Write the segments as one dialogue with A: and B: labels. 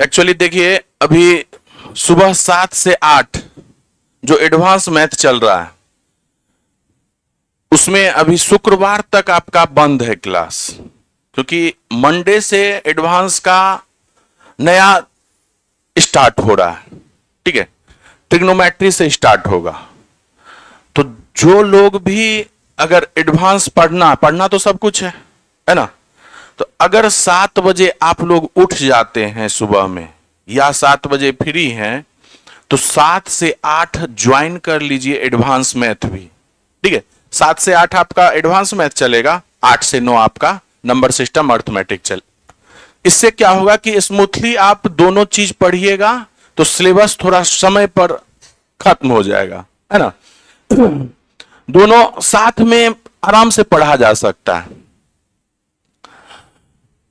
A: Actually देखिए, अभी सुबह 7 से 8 जो एडवांस मैथ चल रहा है, उसमें अभी शुक्रवार तक आपका बंद है क्लास, क्योंकि मंडे से एडवांस का नया स्टार्ट हो रहा है। ठीक है, ट्रिग्नोमेट्री से स्टार्ट होगा। तो जो लोग भी अगर एडवांस पढ़ना तो सब कुछ है ना। तो अगर 7 बजे आप लोग उठ जाते हैं सुबह में, या 7 बजे फ्री हैं, तो 7 से 8 ज्वाइन कर लीजिए एडवांस मैथ भी। ठीक है, 7 से 8 आपका एडवांस मैथ चलेगा, 8 से 9 आपका नंबर सिस्टम अर्थमेटिक चल। इससे क्या होगा कि स्मूथली आप दोनों चीज पढ़िएगा, तो सिलेबस थोड़ा समय पर खत्म हो जाएगा, है ना। दोनों साथ में आराम से पढ़ा जा सकता है,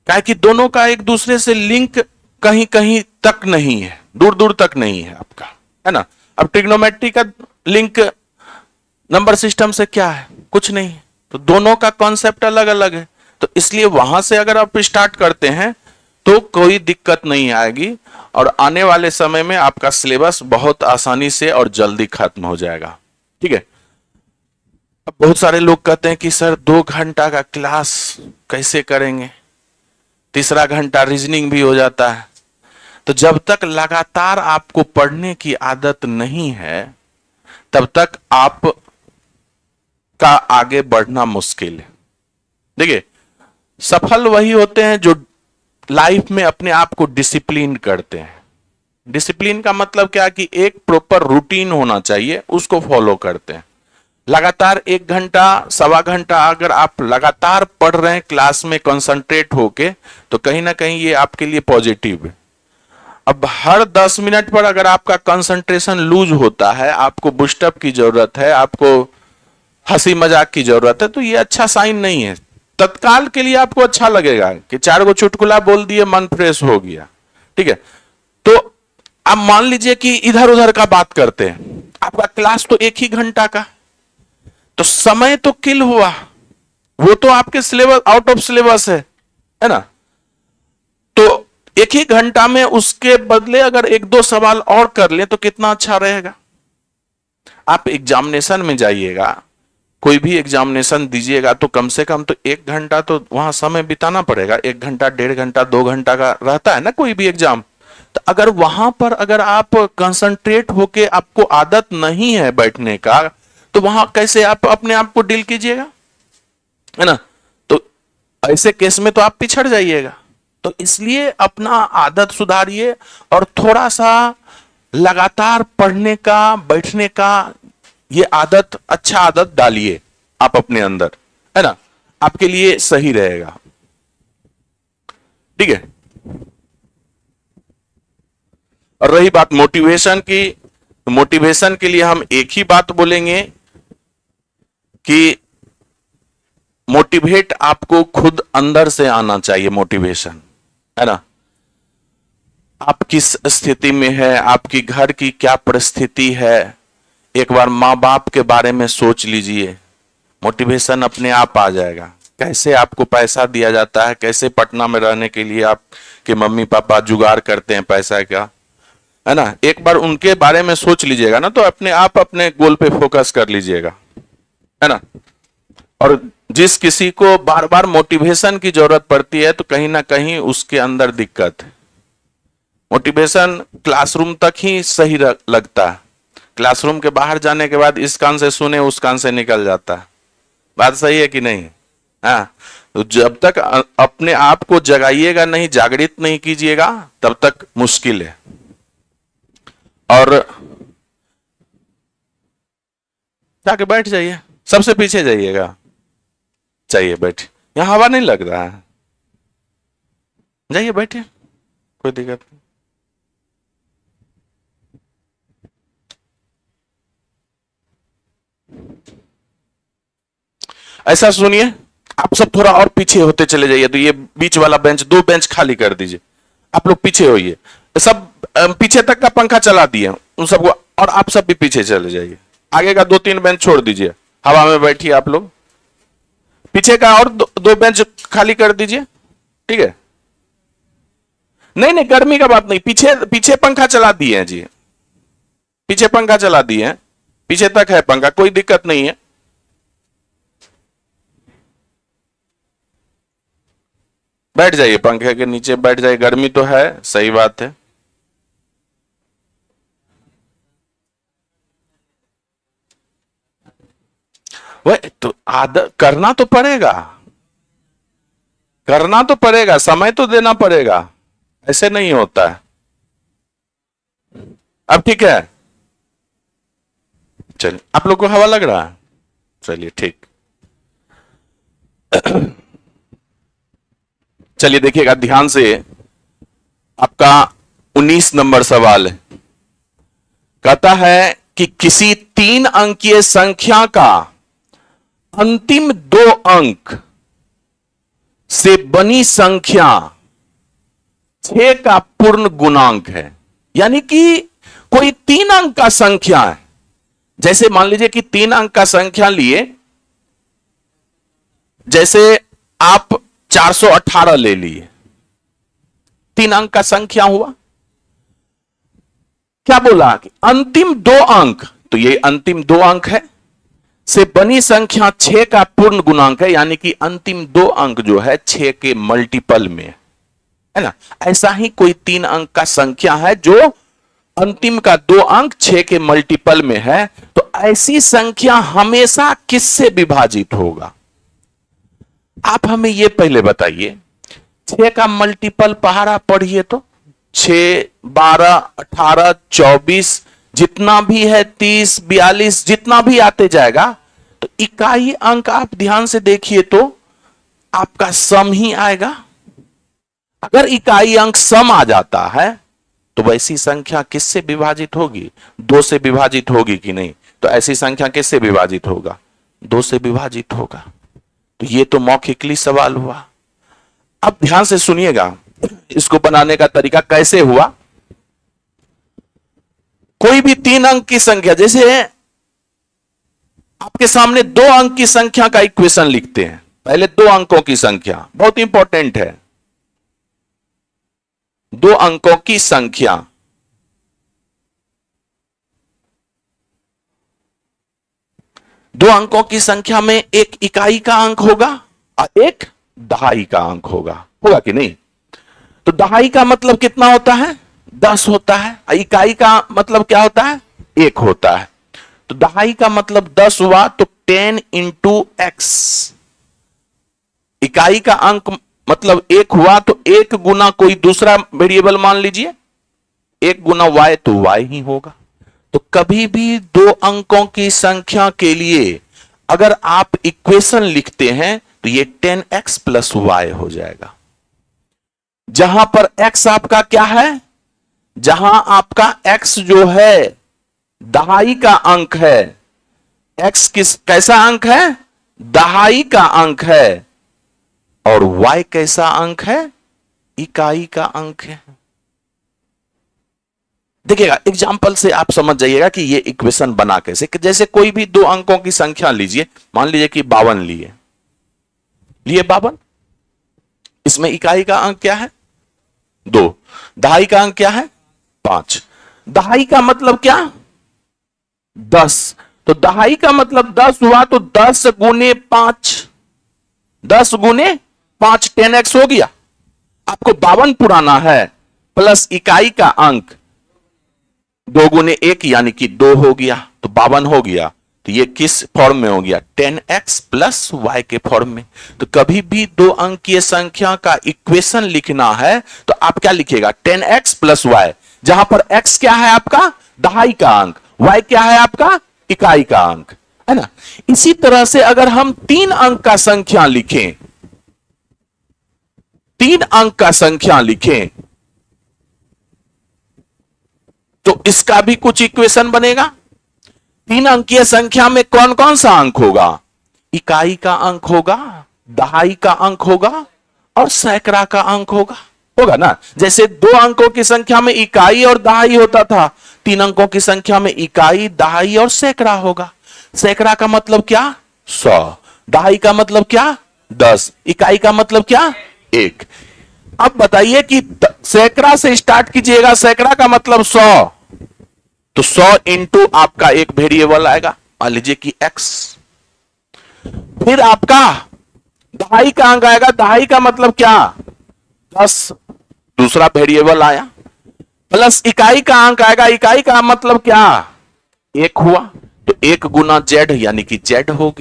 A: क्या कि दोनों का एक दूसरे से लिंक कहीं कहीं तक नहीं है, दूर दूर तक नहीं है आपका, है ना। अब ट्रिग्नोमेट्री का लिंक नंबर सिस्टम से क्या है, कुछ नहीं है। तो दोनों का कॉन्सेप्ट अलग अलग है, तो इसलिए वहां से अगर आप स्टार्ट करते हैं तो कोई दिक्कत नहीं आएगी, और आने वाले समय में आपका सिलेबस बहुत आसानी से और जल्दी खत्म हो जाएगा। ठीक है। अब बहुत सारे लोग कहते हैं कि सर 2 घंटा का क्लास कैसे करेंगे, तीसरा घंटा रीजनिंग भी हो जाता है। तो जब तक लगातार आपको पढ़ने की आदत नहीं है, तब तक आप का आगे बढ़ना मुश्किल है। देखिए, सफल वही होते हैं जो लाइफ में अपने आप को डिसिप्लिन करते हैं। डिसिप्लिन का मतलब क्या, कि एक प्रॉपर रूटीन होना चाहिए, उसको फॉलो करते हैं। लगातार 1 घंटा 1.25 घंटा अगर आप लगातार पढ़ रहे हैं क्लास में कंसंट्रेट होके, तो कहीं ना कहीं ये आपके लिए पॉजिटिव है। अब हर 10 मिनट पर अगर आपका कंसंट्रेशन लूज होता है, आपको बूस्टअप की जरूरत है, आपको हंसी मजाक की जरूरत है, तो ये अच्छा साइन नहीं है। तत्काल के लिए आपको अच्छा लगेगा कि 4 गो चुटकुला बोल दिए, मन फ्रेश हो गया। ठीक है, तो आप मान लीजिए कि इधर उधर का बात करते हैं, आपका क्लास तो 1 ही घंटा का, तो समय तो किल हुआ, वो तो आपके सिलेबस आउट ऑफ सिलेबस है ना। तो 1 ही घंटा में उसके बदले अगर 1-2 सवाल और कर ले तो कितना अच्छा रहेगा। आप एग्जामिनेशन में जाइएगा, कोई भी एग्जामिनेशन दीजिएगा, तो कम से कम तो 1 घंटा तो वहां समय बिताना पड़ेगा। 1 घंटा 1.5 घंटा 2 घंटा का रहता है ना कोई भी एग्जाम। तो अगर वहां पर अगर आप कंसंट्रेट होके आपको आदत नहीं है बैठने का, तो वहां कैसे आप अपने आप को डील कीजिएगा, है ना। तो ऐसे केस में तो आप पिछड़ जाइएगा। तो इसलिए अपना आदत सुधारिए, और थोड़ा सा लगातार पढ़ने का, बैठने का ये आदत, अच्छा आदत डालिए आप अपने अंदर, है ना। आपके लिए सही रहेगा। ठीक है। और रही बात मोटिवेशन की, तो मोटिवेशन के लिए हम एक ही बात बोलेंगे कि मोटिवेट आपको खुद अंदर से आना चाहिए। मोटिवेशन, है ना। आप किस स्थिति में है, आपकी घर की क्या परिस्थिति है, एक बार माँ बाप के बारे में सोच लीजिए, मोटिवेशन अपने आप आ जाएगा। कैसे आपको पैसा दिया जाता है, कैसे पटना में रहने के लिए आपके मम्मी पापा जुगाड़ करते हैं पैसा का, है ना। एक बार उनके बारे में सोच लीजिएगा ना, तो अपने आप अपने गोल पे फोकस कर लीजिएगा, है ना। और जिस किसी को बार बार मोटिवेशन की जरूरत पड़ती है, तो कहीं ना कहीं उसके अंदर दिक्कत है। मोटिवेशन क्लासरूम तक ही सही लगता है, क्लासरूम के बाहर जाने के बाद इस कान से सुने उस कान से निकल जाता है। बात सही है कि नहीं। हाँ, तो जब तक अपने आप को जगाइएगा नहीं, जागृत नहीं कीजिएगा, तब तक मुश्किल है। और जाके बैठ जाइए, सबसे पीछे जाइएगा, चाहिए बैठ, यहां हवा नहीं लग रहा है, जाइए बैठिए, कोई दिक्कत नहीं। ऐसा सुनिए, आप सब थोड़ा और पीछे होते चले जाइए, तो ये बीच वाला बेंच, 2 बेंच खाली कर दीजिए, आप लोग पीछे होइए। सब पीछे तक का पंखा चला दिए उन सबको, और आप सब भी पीछे चले जाइए। आगे का 2-3 बेंच छोड़ दीजिए, हवा में बैठिए आप लोग। पीछे का और 2 बेंच खाली कर दीजिए, ठीक है। नहीं नहीं, गर्मी का बात नहीं, पीछे पीछे पंखा चला दिए हैं जी, पीछे पंखा चला दिए हैं, पीछे तक है पंखा, कोई दिक्कत नहीं है। बैठ जाइए, पंखे के नीचे बैठ जाइए, गर्मी तो है, सही बात है। वह तो आदत करना तो पड़ेगा, करना तो पड़ेगा, समय तो देना पड़ेगा, ऐसे नहीं होता है। अब ठीक है, चलिए, आप लोग को हवा लग रहा है, चलिए ठीक। चलिए देखिएगा ध्यान से, आपका 19 नंबर सवाल है। कहता है कि किसी 3 अंकीय संख्या का अंतिम 2 अंक से बनी संख्या 6 का पूर्ण गुणांक है। यानी कि कोई 3 अंक का संख्या है, जैसे मान लीजिए कि 3 अंक का संख्या लिए, जैसे आप 418 ले लिए, 3 अंक का संख्या हुआ। क्या बोला कि अंतिम 2 अंक, तो ये अंतिम 2 अंक है, से बनी संख्या 6 का पूर्ण गुणांक है, यानी कि अंतिम 2 अंक जो है 6 के मल्टीपल में है ना। ऐसा ही कोई 3 अंक का संख्या है जो अंतिम का 2 अंक 6 के मल्टीपल में है, तो ऐसी संख्या हमेशा किससे विभाजित होगा? आप हमें यह पहले बताइए, 6 का मल्टीपल पहाड़ा पढ़िए तो 6, 12, 18, 24 जितना भी है, 30, 42 जितना भी आते जाएगा, तो इकाई अंक आप ध्यान से देखिए तो आपका सम ही आएगा। अगर इकाई अंक सम आ जाता है तो वैसी संख्या किससे विभाजित होगी? 2 से विभाजित होगी कि नहीं? तो ऐसी संख्या किससे विभाजित होगा? 2 से विभाजित होगा। तो ये तो मौखिकली सवाल हुआ। अब ध्यान से सुनिएगा, इसको बनाने का तरीका कैसे हुआ। कोई भी 3 अंक की संख्या, जैसे आपके सामने 2 अंक की संख्या का इक्वेशन लिखते हैं। पहले 2 अंकों की संख्या बहुत इंपॉर्टेंट है। 2 अंकों की संख्या, दो अंकों की संख्या में एक इकाई का अंक होगा और एक दहाई का अंक होगा कि नहीं? तो दहाई का मतलब कितना होता है? 10 होता है। और इकाई का मतलब क्या होता है? 1 होता है। तो दहाई का मतलब 10 हुआ, तो 10 इंटू एक्स। इकाई का अंक मतलब 1 हुआ, तो 1 गुना कोई दूसरा वेरिएबल मान लीजिए, 1 गुना y, तो y ही होगा। तो कभी भी 2 अंकों की संख्या के लिए अगर आप इक्वेशन लिखते हैं तो ये 10x प्लस y हो जाएगा। जहां पर x आपका क्या है? जहां आपका x जो है दहाई का अंक है, x कैसा अंक है? दहाई का अंक है। और y कैसा अंक है? इकाई का अंक है। देखिएगा एग्जाम्पल से आप समझ जाइएगा कि ये इक्वेशन बना कैसे। जैसे कोई भी 2 अंकों की संख्या लीजिए, मान लीजिए कि 52 लिए 52। इसमें इकाई का अंक क्या है? 2। दहाई का अंक क्या है? 5। दहाई का मतलब क्या? 10। तो दहाई का मतलब 10 हुआ, तो 10 गुने 5, 10 गुने 5 10x हो गया। आपको 52 पुराना है, प्लस इकाई का अंक 2 गुने 1 यानी कि 2 हो गया, तो 52 हो गया। तो ये किस फॉर्म में हो गया? 10x प्लस y के फॉर्म में। तो कभी भी 2 अंकीय संख्या का इक्वेशन लिखना है तो आप क्या लिखेगा? 10x प्लस y, जहां पर x क्या है आपका? दहाई का अंक, y क्या है आपका? इकाई का अंक, है ना। इसी तरह से अगर हम 3 अंक का संख्या लिखें, 3 अंक का संख्या लिखें, तो इसका भी कुछ इक्वेशन बनेगा। 3 अंकीय संख्या में कौन कौन सा अंक होगा? इकाई का अंक होगा, दहाई का अंक होगा और सैकड़ा का अंक होगा ना। जैसे 2 अंकों की संख्या में इकाई और दहाई होता था, 3 अंकों की संख्या में इकाई, दहाई और सैकड़ा होगा। सैकड़ा का मतलब क्या? 100। दहाई का मतलब क्या? 10। इकाई का मतलब क्या? 1। अब बताइए कि सैकड़ा से स्टार्ट कीजिएगा, सैकड़ा का मतलब 100, तो 100 इंटू आपका एक वेरिएबल आएगा, मान लीजिए कि x। फिर आपका दहाई का अंक आएगा, दहाई का मतलब क्या, 10, दूसरा वेरिएबल आया, प्लस इकाई का अंक आएगा, इकाई का मतलब क्या, 1 हुआ, तो 1 गुना z यानी कि z हो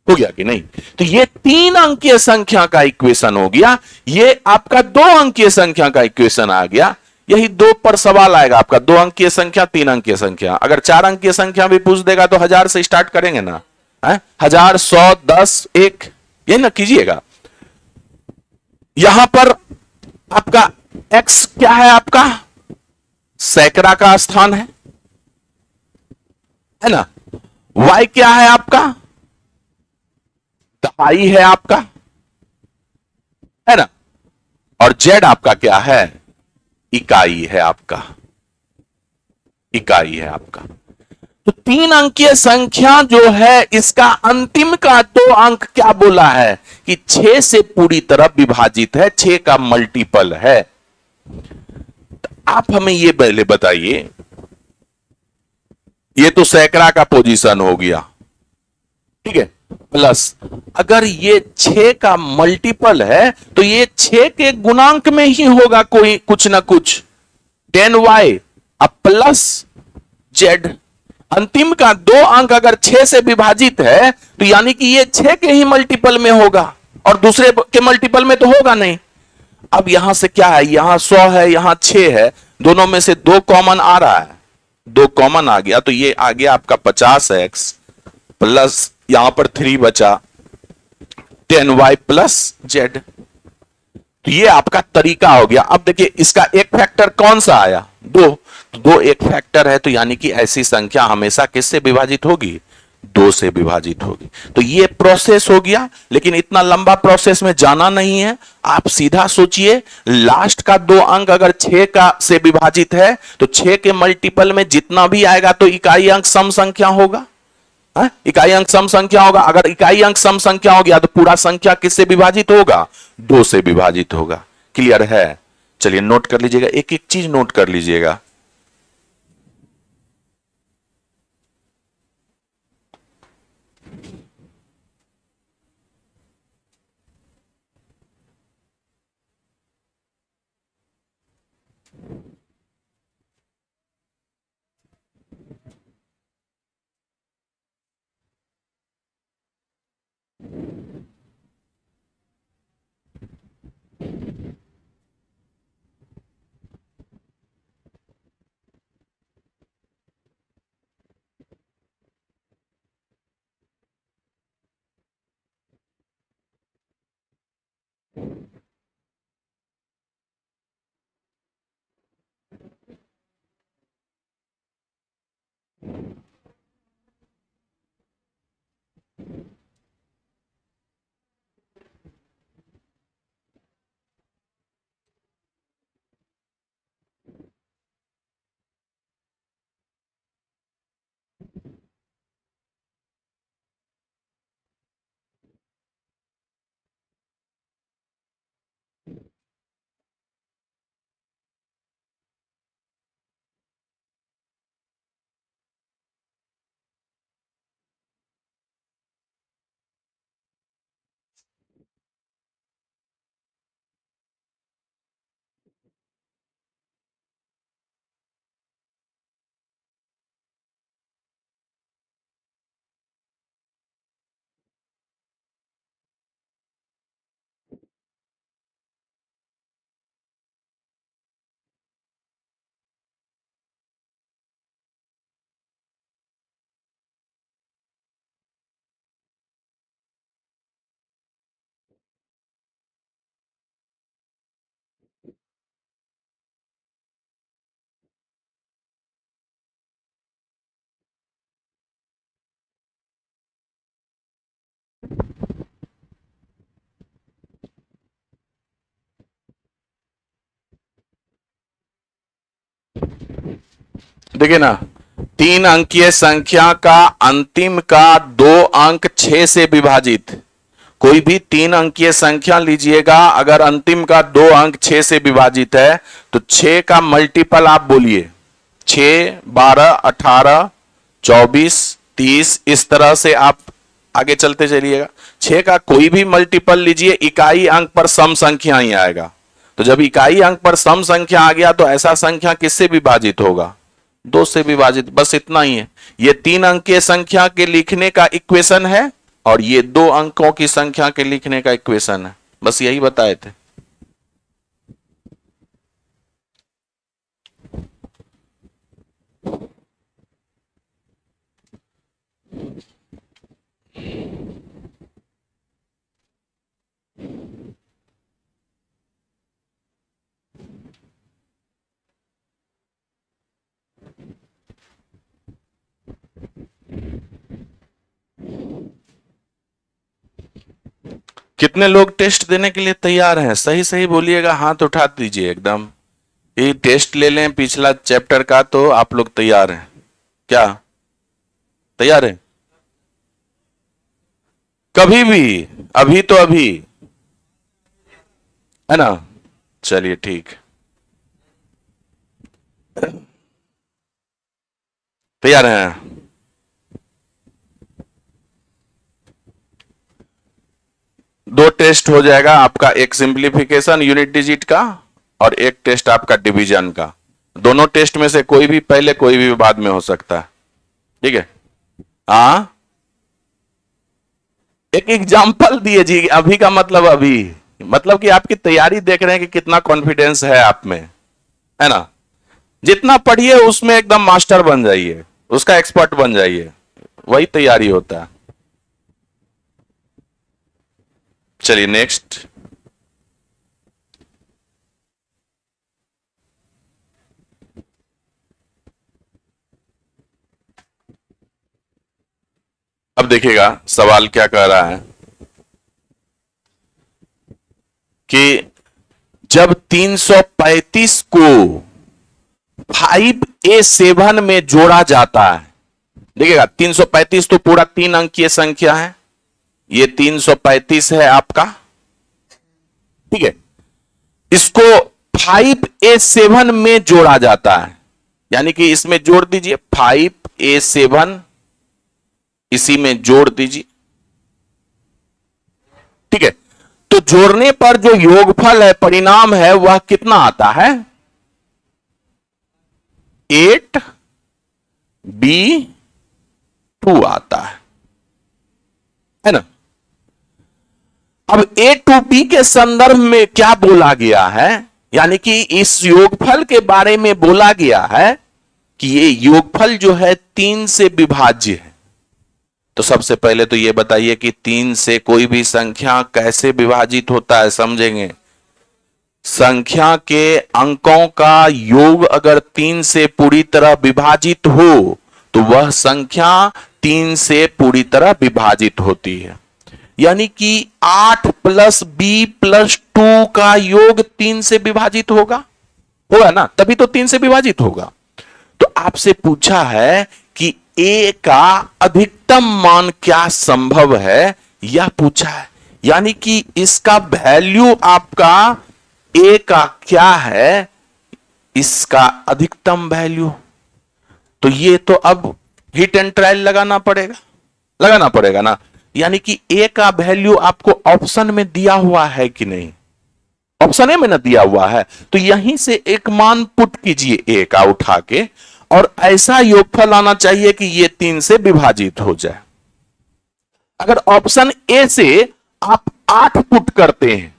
A: गया कि नहीं। तो ये 3 अंकीय संख्या का इक्वेशन हो गया, ये आपका 2 अंकीय संख्या का इक्वेशन आ गया। यही 2 पर सवाल आएगा आपका, 2 अंकीय संख्या, 3 अंकीय संख्या। अगर 4 अंकीय संख्या भी पूछ देगा तो 1000 से स्टार्ट करेंगे ना, 1000, 100, 10, 1, ये ना कीजिएगा। यहां पर आपका x क्या है, आपका सैकड़ा का स्थान है ना। y क्या है आपका, दहाई है आपका, है ना। और z आपका क्या है, इकाई है आपका, इकाई है आपका। तो 3 अंकीय संख्या जो है, इसका अंतिम का 2 अंक क्या बोला है कि 6 से पूरी तरह विभाजित है, 6 का मल्टीपल है। तो आप हमें ये पहले बताइए, ये तो सैकड़ा का पोजीशन हो गया, ठीक है, प्लस अगर ये 6 का मल्टीपल है तो ये 6 के गुणांक में ही होगा कोई कुछ ना कुछ, 10y अब प्लस z। अंतिम का 2 अंक अगर 6 से विभाजित है तो यानी कि ये 6 के ही मल्टीपल में होगा, और दूसरे के मल्टीपल में तो होगा नहीं। अब यहां से क्या है, यहां 100 है, यहां 6 है, दोनों में से 2 कॉमन आ रहा है, 2 कॉमन आ गया, तो ये आ गया आपका 50x प्लस यहां पर 3 बचा, 10y प्लस z। तो ये आपका तरीका हो गया। अब देखिए इसका एक फैक्टर कौन सा आया, 2, तो 2 एक फैक्टर है, तो यानी कि ऐसी संख्या हमेशा किससे विभाजित होगी, 2 से विभाजित होगी। तो ये प्रोसेस हो गया, लेकिन इतना लंबा प्रोसेस में जाना नहीं है। आप सीधा सोचिए, लास्ट का 2 अंक अगर 6 का से विभाजित है तो 6 के मल्टीपल में जितना भी आएगा तो इकाई अंक सम संख्या होगा, इकाई अंक सम संख्या होगा। अगर इकाई अंक सम संख्या हो गया तो पूरा संख्या किससे विभाजित होगा, 2 से विभाजित होगा। क्लियर है, चलिए नोट कर लीजिएगा, एक एक चीज नोट कर लीजिएगा। देखिए ना, 3 अंकीय संख्या का अंतिम का 2 अंक 6 से विभाजित, कोई भी 3 अंकीय संख्या लीजिएगा, अगर अंतिम का 2 अंक 6 से विभाजित है तो 6 का मल्टीपल आप बोलिए, 6, 12, 18, 24, 30, इस तरह से आप आगे चलते चलिएगा। 6 का कोई भी मल्टीपल लीजिए, इकाई अंक पर सम संख्या ही आएगा। तो जब इकाई अंक पर सम संख्या आ गया तो ऐसा संख्या किससे विभाजित होगा? 2 से विभाजित, बस इतना ही है। ये 3 अंकीय संख्या के लिखने का इक्वेशन है और ये 2 अंकों की संख्या के लिखने का इक्वेशन है, बस यही बताए थे। कितने लोग टेस्ट देने के लिए तैयार हैं? सही सही बोलिएगा, हाथ उठा दीजिए एकदम। ये टेस्ट ले लें पिछला चैप्टर का, तो आप लोग तैयार हैं क्या? तैयार हैं? कभी भी, अभी तो अभी है ना? चलिए ठीक, तैयार हैं? दो टेस्ट हो जाएगा आपका, एक सिंप्लीफिकेशन यूनिट डिजिट का और एक टेस्ट आपका डिवीजन का। दोनों टेस्ट में से कोई भी पहले कोई भी बाद में हो सकता है, ठीक है? हाँ, एक एग्जाम्पल दिए जी, अभी का मतलब अभी, मतलब कि आपकी तैयारी देख रहे हैं कि कितना कॉन्फिडेंस है आप में, है ना? जितना पढ़िए उसमें एकदम मास्टर बन जाइए, उसका एक्सपर्ट बन जाइए, वही तैयारी होता है। चलिए नेक्स्ट। अब देखिएगा सवाल क्या कह रहा है कि जब 335 को 5A7 में जोड़ा जाता है, देखिएगा 335 तो पूरा 3 अंकीय संख्या है, ये 335 है आपका, ठीक है? इसको 5A7 में जोड़ा जाता है, यानी कि इसमें जोड़ दीजिए 5A7, इसी में जोड़ दीजिए, ठीक है? तो जोड़ने पर जो योगफल है, परिणाम है, वह कितना आता है? 8B2 आता है ना? अब A to B के संदर्भ में क्या बोला गया है, यानी कि इस योगफल के बारे में बोला गया है कि ये योगफल जो है 3 से विभाज्य है। तो सबसे पहले तो ये बताइए कि 3 से कोई भी संख्या कैसे विभाजित होता है, समझेंगे? संख्या के अंकों का योग अगर 3 से पूरी तरह विभाजित हो तो वह संख्या 3 से पूरी तरह विभाजित होती है, यानी कि 8 + B + 2 का योग 3 से विभाजित होगा ना, तभी तो 3 से विभाजित होगा। तो आपसे पूछा है कि A का अधिकतम मान क्या संभव है, यह पूछा है, यानी कि इसका वैल्यू आपका A का क्या है, इसका अधिकतम वैल्यू। तो ये तो अब हिट एंड ट्रायल लगाना पड़ेगा ना, यानी कि A का वैल्यू आपको ऑप्शन में दिया हुआ है कि नहीं? ऑप्शन ए में ना दिया हुआ है, तो यहीं से एक मान पुट कीजिए A का उठा के, और ऐसा योगफल आना चाहिए कि ये 3 से विभाजित हो जाए। अगर ऑप्शन ए से आप 8 पुट करते हैं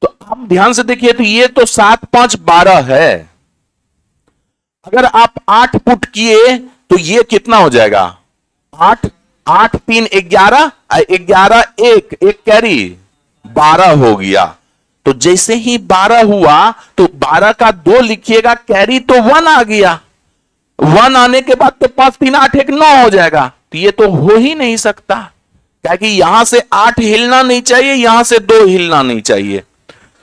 A: तो आप ध्यान से देखिए, तो ये तो 7, 5, 12 है। अगर आप 8 पुट किए तो ये कितना हो जाएगा? 8, 8, 3, 11, 11, 1 कैरी, 12 हो गया। तो जैसे ही 12 हुआ तो 12 का 2 लिखिएगा, कैरी तो 1 आ गया। 1 आने के बाद तो 5, 3, 8, 1, 9 हो जाएगा। तो ये तो हो ही नहीं सकता, क्योंकि यहां से 8 हिलना नहीं चाहिए, यहां से 2 हिलना नहीं चाहिए।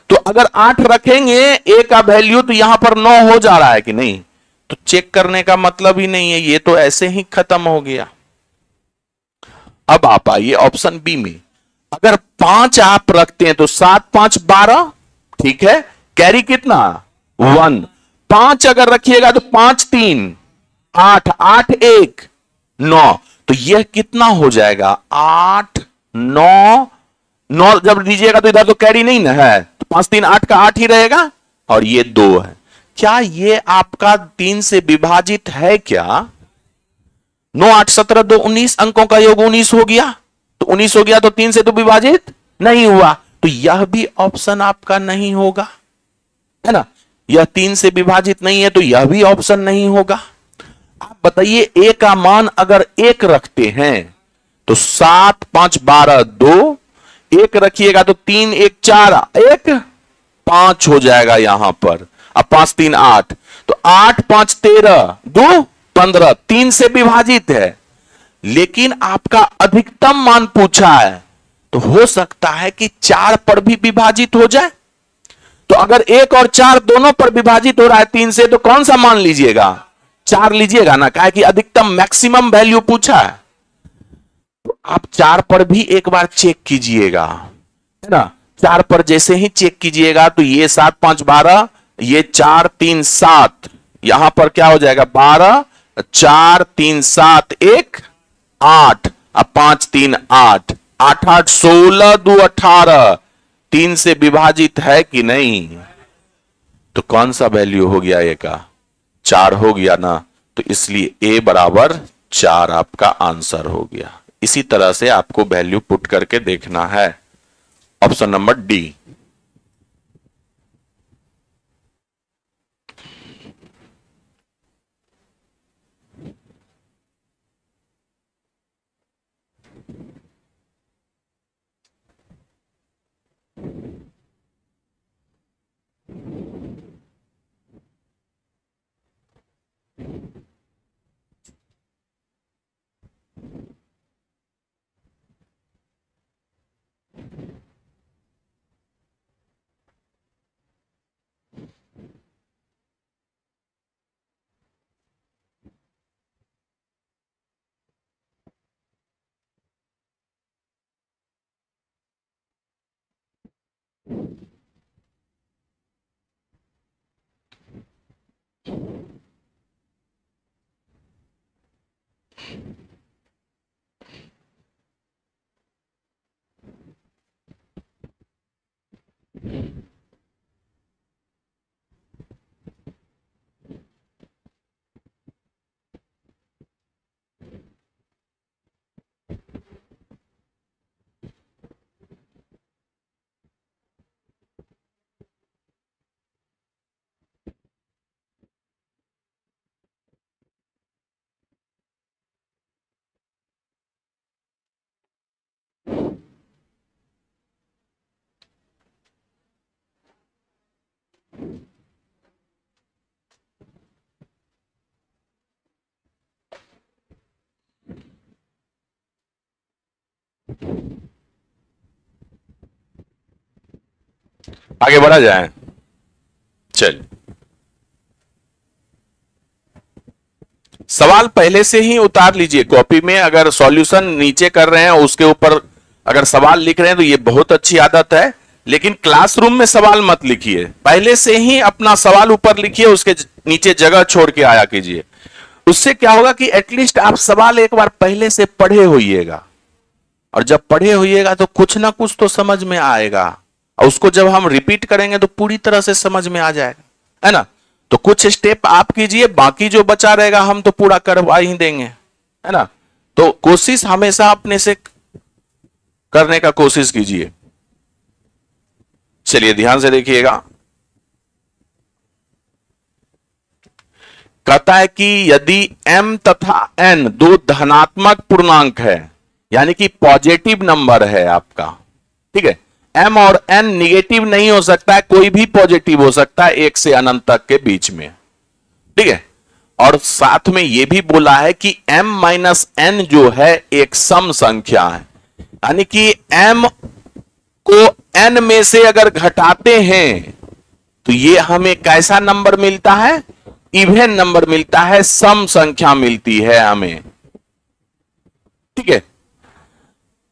A: तो अगर 8 रखेंगे A का वैल्यू, तो यहां पर 9 हो जा रहा है कि नहीं? तो चेक करने का मतलब ही नहीं है, ये तो ऐसे ही खत्म हो गया। अब आप आइए ऑप्शन बी में। अगर 5 आप रखते हैं तो 7 5 12, ठीक है। कैरी कितना? 1। 5 अगर रखिएगा तो 5 3 8, 8 1 9, तो यह कितना हो जाएगा? 8 9 9 जब दीजिएगा तो इधर तो कैरी नहीं ना है, तो 5 3 8 का 8 ही रहेगा, और ये 2 है। क्या ये आपका 3 से विभाजित है क्या? 9 8 17 2 19 अंकों का योग 19 हो गया, तो 19 हो गया तो 3 से तो विभाजित नहीं हुआ, तो यह भी ऑप्शन आपका नहीं होगा, है ना। यह 3 से विभाजित नहीं है तो यह भी ऑप्शन नहीं होगा। आप बताइए ए का मान अगर 1 रखते हैं तो 7 5 12 2, 1 रखिएगा तो 3 1 4 1 5 हो जाएगा यहां पर। अब 5 3 8, तो 8 5 13 2 15, 3 से विभाजित है, लेकिन आपका अधिकतम मान पूछा है, तो हो सकता है कि 4 पर भी विभाजित हो जाए। तो अगर 1 और 4 दोनों पर विभाजित हो रहा है 3 से, तो कौन सा मान लीजिएगा? 4 लीजिएगा ना, कहा कि अधिकतम मैक्सिमम वैल्यू पूछा है। तो आप 4 पर भी एक बार चेक कीजिएगा, है ना। 4 पर जैसे ही चेक कीजिएगा तो ये 7 5 12, ये 4 3 7, यहां पर क्या हो जाएगा? 12 4 3 7 1 8, अब 5 3 8 8 8 16 2 18, 3 से विभाजित है कि नहीं? तो कौन सा वैल्यू हो गया? ए का 4 हो गया ना, तो इसलिए ए बराबर 4 आपका आंसर हो गया। इसी तरह से आपको वैल्यू पुट करके देखना है। Option number D. आगे बढ़ा जाए। चल, सवाल पहले से ही उतार लीजिए कॉपी में। अगर सॉल्यूशन नीचे कर रहे हैं उसके ऊपर अगर सवाल लिख रहे हैं तो ये बहुत अच्छी आदत है, लेकिन क्लासरूम में सवाल मत लिखिए। पहले से ही अपना सवाल ऊपर लिखिए, उसके नीचे जगह छोड़ के आया कीजिए। उससे क्या होगा कि एटलीस्ट आप सवाल एक बार पहले से पढ़े होइएगा, और जब पढ़े होइएगा तो कुछ ना कुछ तो समझ में आएगा, और उसको जब हम रिपीट करेंगे तो पूरी तरह से समझ में आ जाएगा, है ना। तो कुछ स्टेप आप कीजिए, बाकी जो बचा रहेगा हम तो पूरा करवा ही देंगे, है ना। तो कोशिश हमेशा अपने से करने का कोशिश कीजिए। चलिए ध्यान से देखिएगा। कहता है कि यदि m तथा n दो धनात्मक पूर्णांक है, यानी कि पॉजिटिव नंबर है आपका, ठीक है। m और n निगेटिव नहीं हो सकता है, कोई भी पॉजिटिव हो सकता है 1 से अनंत तक के बीच में, ठीक है। और साथ में यह भी बोला है कि m माइनस n जो है एक सम संख्या है, यानी कि m को n में से अगर घटाते हैं तो ये हमें कैसा नंबर मिलता है? इवन नंबर मिलता है, सम संख्या मिलती है हमें, ठीक है।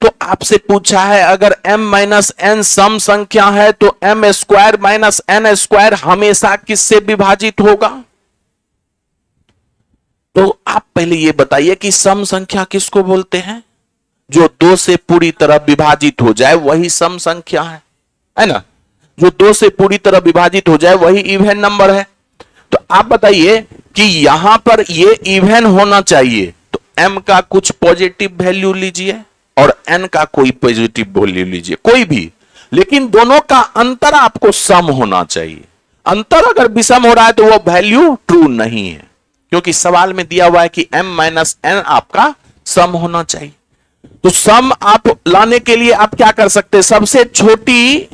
A: तो आपसे पूछा है अगर m माइनस एन सम संख्या है तो m square minus n square हमेशा किससे विभाजित होगा? तो आप पहले ये बताइए कि सम संख्या किसको बोलते हैं? जो दो से पूरी तरह विभाजित हो जाए वही सम संख्या है ना? जो दो से पूरी तरह विभाजित हो जाए वही इवन नंबर है। तो आप बताइए कि यहां पर ये इवन होना चाहिए तो m का कुछ पॉजिटिव वैल्यू लीजिए और n का कोई पॉजिटिव वैल्यू लीजिए, कोई भी, लेकिन दोनों का अंतर आपको सम होना चाहिए। अंतर अगर विषम हो रहा है तो वो वैल्यू ट्रू नहीं है, क्योंकि सवाल में दिया हुआ है कि m माइनस एन आपका सम होना चाहिए। तो सम आप लाने के लिए आप क्या कर सकते हैं? सबसे छोटी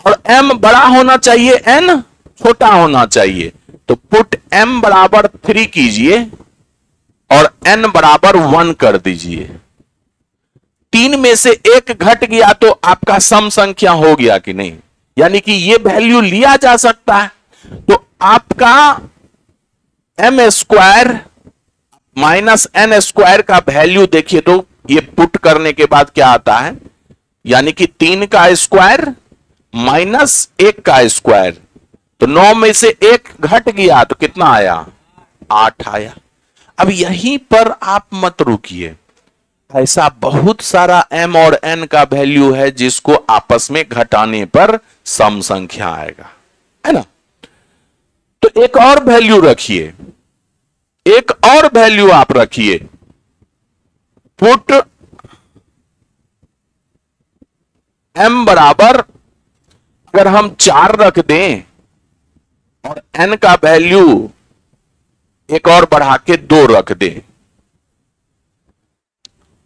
A: और m बड़ा होना चाहिए, n छोटा होना चाहिए। तो पुट m बराबर 3 कीजिए और n बराबर 1 कर दीजिए। 3 में से एक घट गया तो आपका सम संख्या हो गया कि नहीं? यानी कि ये वैल्यू लिया जा सकता है। तो आपका m square minus n square का वैल्यू देखिए तो ये पुट करने के बाद क्या आता है, यानी कि 3 का स्क्वायर माइनस 1 का स्क्वायर, तो 9 में से एक घट गया तो कितना आया? 8 आया। अब यहीं पर आप मत रुकिए, ऐसा बहुत सारा m और n का वैल्यू है जिसको आपस में घटाने पर सम संख्या आएगा, है ना? तो एक और वैल्यू रखिए, एक और वैल्यू आप रखिए, पुट m बराबर अगर हम 4 रख दें और n का वैल्यू एक और बढ़ा के 2 रख दें,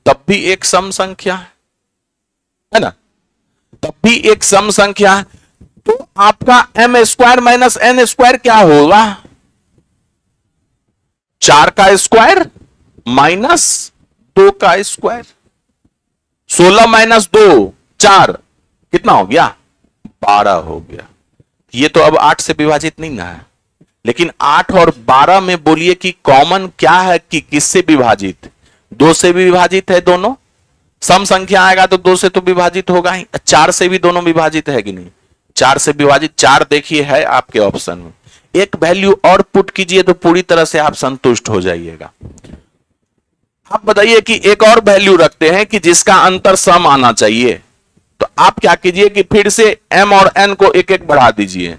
A: तब भी एक सम संख्या है ना? तब भी एक सम संख्या है। तो आपका m square minus n square क्या होगा? 4 का स्क्वायर माइनस 2 का स्क्वायर। 16 माइनस 2 4 कितना हो गया? 12 हो गया। ये तो अब 8 से विभाजित नहीं ना है, लेकिन 8 और 12 में बोलिए कि कॉमन क्या है कि किससे विभाजित? 2 से भी विभाजित है दोनों। सम संख्या आएगा तो 2 से तो विभाजित होगा ही। 4 से भी दोनों विभाजित है कि नहीं? 4 से विभाजित 4 देखिए है आपके ऑप्शन में। एक वैल्यू और पुट कीजिए तो पूरी तरह से आप संतुष्ट हो जाइएगा। आप बताइए कि एक और वैल्यू रखते हैं कि जिसका अंतर सम आना चाहिए, तो आप क्या कीजिए कि फिर से m और n को एक एक बढ़ा दीजिए।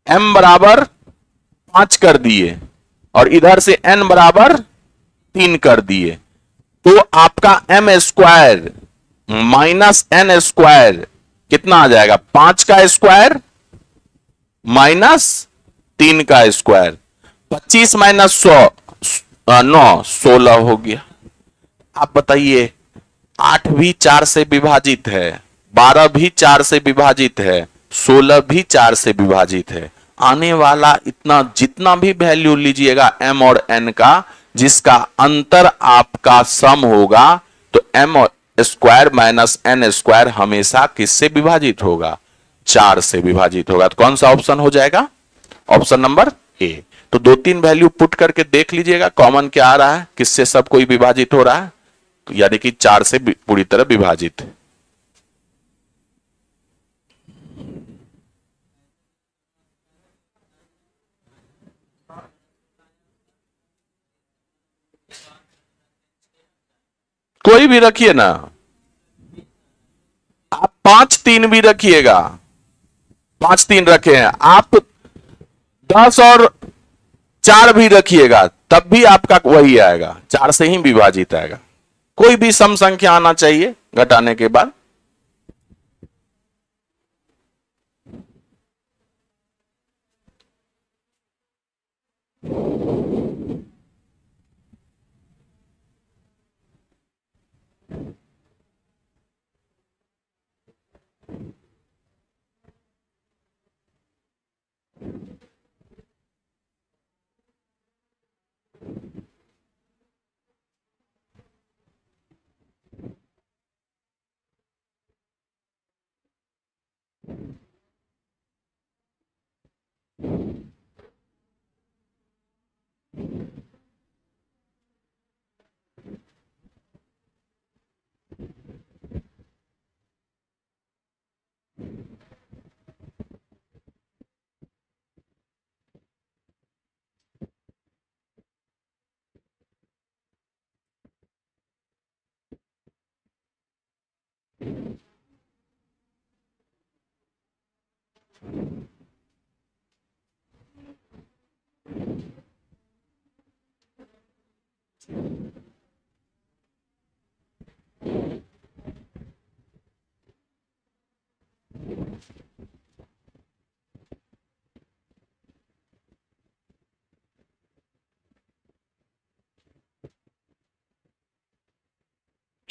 A: m बराबर 5 कर दिए और इधर से n बराबर 3 कर दिए, तो आपका m square minus n square कितना आ जाएगा? 5 का स्क्वायर माइनस 3 का स्क्वायर। 25 माइनस 9 16 हो गया। आप बताइए 8 भी 4 से विभाजित है, 12 भी 4 से विभाजित है, 16 भी 4 से विभाजित है। आने वाला इतना जितना भी वैल्यू लीजिएगा m और n का, जिसका अंतर आपका सम होगा, तो m square minus n square हमेशा किससे विभाजित होगा? 4 से विभाजित होगा। तो कौन सा ऑप्शन हो जाएगा? Option number A. तो 2-3 वैल्यू पुट करके देख लीजिएगा कॉमन क्या आ रहा है, किससे सब कोई विभाजित हो रहा है, यानी कि 4 से पूरी तरह विभाजित। कोई भी रखिए ना, आप 5-3 भी रखिएगा। 5-3 रखे हैं आप, 10 और 4 भी रखिएगा तब भी आपका वही आएगा, 4 से ही विभाजित आएगा। कोई भी सम संख्या आना चाहिए घटाने के बाद।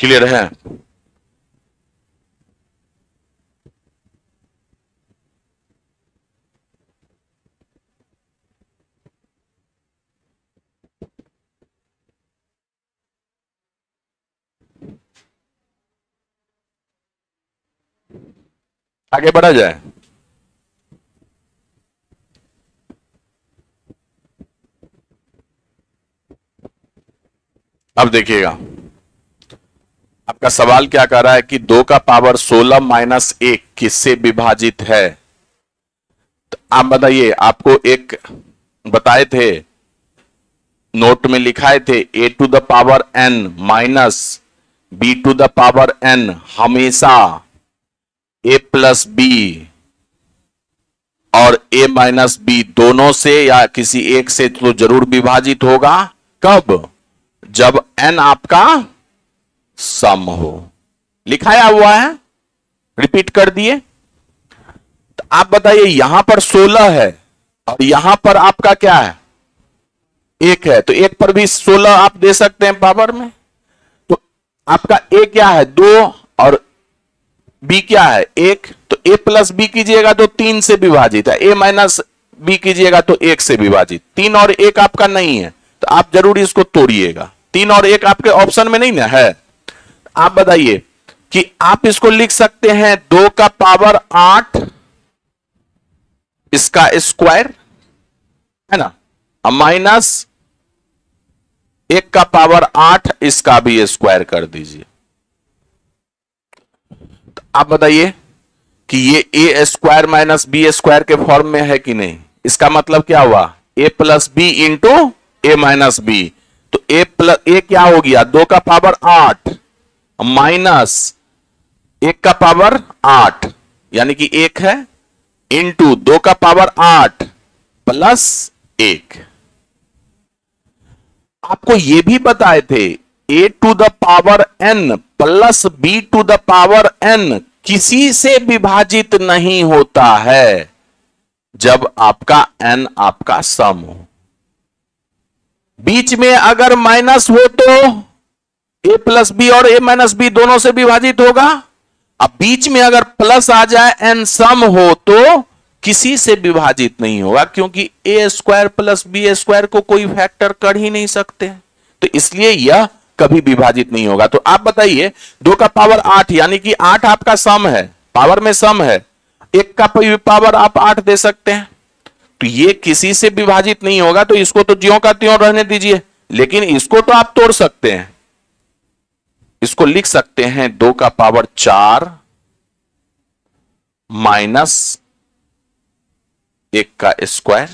A: क्लियर है? आगे बढ़ा जाए। अब देखिएगा, आपका सवाल क्या कर रहा है कि 2 का पावर 16 माइनस 1 किससे विभाजित है? तो आप बताइए, आपको एक बताए थे, नोट में लिखाए थे, a to the power n minus b to the power n हमेशा a प्लस बी और a माइनस बी दोनों से या किसी एक से तो जरूर विभाजित होगा। कब? जब n आपका सम हो। लिखाया हुआ है, रिपीट कर दिए। तो आप बताइए, यहां पर 16 है और यहां पर आपका क्या है? 1 है, तो 1 पर भी 16 आप दे सकते हैं पावर में। तो आपका a क्या है? 2 और b क्या है? 1। तो a प्लस बी कीजिएगा तो 3 से विभाजित है, a माइनस बी कीजिएगा तो 1 से विभाजित। 3 और 1 आपका नहीं है, तो आप जरूर इसको तोड़िएगा। 3 और 1 आपके ऑप्शन में नहीं ना है। आप बताइए कि आप इसको लिख सकते हैं 2 का पावर 8 इसका स्क्वायर, है ना, माइनस 1 का पावर 8 इसका भी स्क्वायर कर दीजिए। तो आप बताइए कि ये ए स्क्वायर माइनस बी स्क्वायर के फॉर्म में है कि नहीं? इसका मतलब क्या हुआ? ए प्लस बी इंटू ए माइनस बी। तो ए प्लस ए क्या हो गया? 2 का पावर 8 माइनस 1 का पावर 8 यानी कि 1 है, इंटू 2 का पावर 8 प्लस 1। आपको यह भी बताए थे a to the power n plus b to the power n किसी से विभाजित नहीं होता है जब आपका n आपका सम हो। बीच में अगर माइनस हो तो a प्लस बी और a माइनस बी दोनों से विभाजित होगा। अब बीच में अगर प्लस आ जाए, n सम हो, तो किसी से विभाजित नहीं होगा, क्योंकि a square plus B square को कोई फैक्टर कर ही नहीं सकते, तो इसलिए यह कभी विभाजित नहीं होगा। तो आप बताइए, 2 का पावर 8 यानी कि 8 आपका सम है, पावर में सम है, 1 का पावर आप 8 दे सकते हैं, तो ये किसी से विभाजित नहीं होगा। तो इसको तो ज्यों का त्यों रहने दीजिए, लेकिन इसको तो आप तोड़ सकते हैं। इसको लिख सकते हैं 2 का पावर 4 माइनस 1 का स्क्वायर,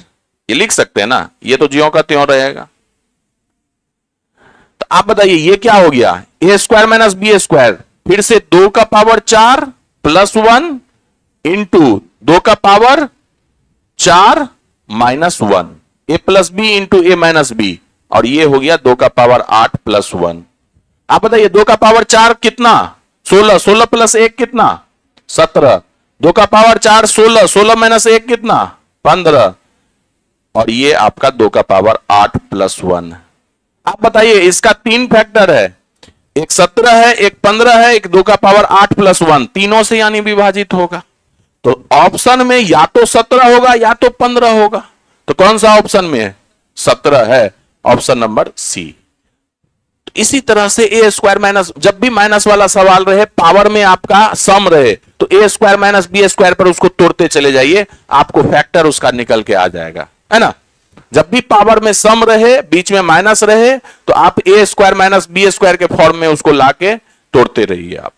A: ये लिख सकते हैं ना, ये तो ज्यों का त्यों रहेगा। तो आप बताइए ये क्या हो गया? ए स्क्वायर माइनस बी स्क्वायर, फिर से 2 का पावर 4 प्लस 1 इंटू 2 का पावर 4 माइनस 1, ए प्लस बी इंटू ए माइनस बी, और ये हो गया 2 का पावर 8 प्लस 1। आप बताइए 2 का पावर 4 कितना? 16, 16 प्लस 1 कितना? 17। 2 का पावर 4 16, 16 माइनस 1 कितना? 15, और ये आपका 2 का पावर 8 प्लस 1। आप बताइए, इसका 3 फैक्टर है, एक 17 है, एक 15 है, एक 2 का पावर 8 प्लस 1, तीनों से यानी विभाजित होगा। तो ऑप्शन में या तो 17 होगा या तो 15 होगा, तो कौन सा ऑप्शन में है? 17 है, ऑप्शन नंबर सी। तो इसी तरह से ए स्क्वायर माइनस, जब भी माइनस वाला सवाल रहे, पावर में आपका सम रहे, तो ए स्क्वायर माइनस बी स्क्वायर पर उसको तोड़ते चले जाइए, आपको फैक्टर उसका निकल के आ जाएगा, है ना। जब भी पावर में सम रहे, बीच में माइनस रहे, तो आप ए स्क्वायर माइनस बी स्क्वायर के फॉर्म में उसको लाके तोड़ते रहिए आप।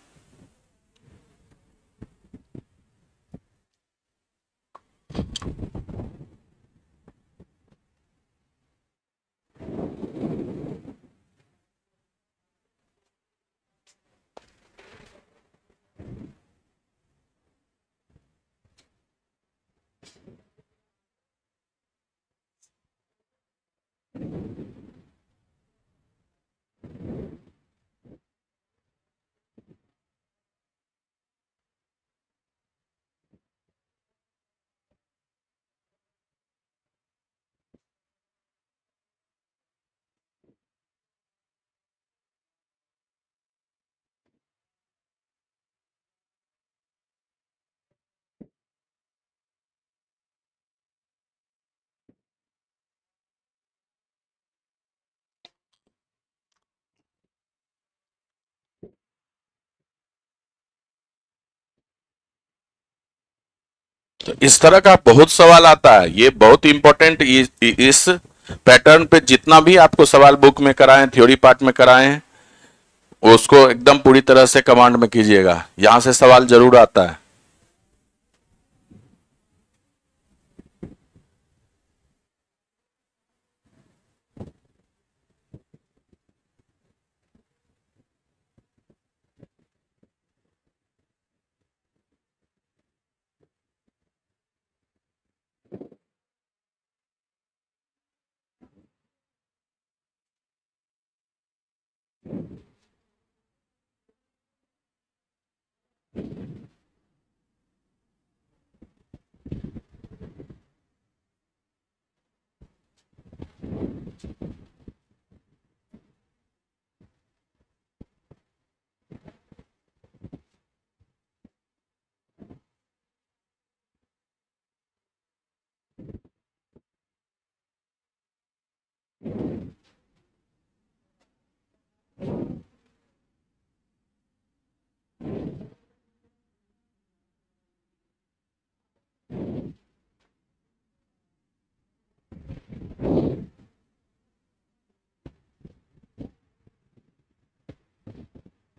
A: तो इस तरह का बहुत सवाल आता है, ये बहुत इंपॉर्टेंट। इस पैटर्न पे जितना भी आपको सवाल बुक में कराएं, थ्योरी पार्ट में कराएं, उसको एकदम पूरी तरह से कमांड में कीजिएगा, यहां से सवाल जरूर आता है।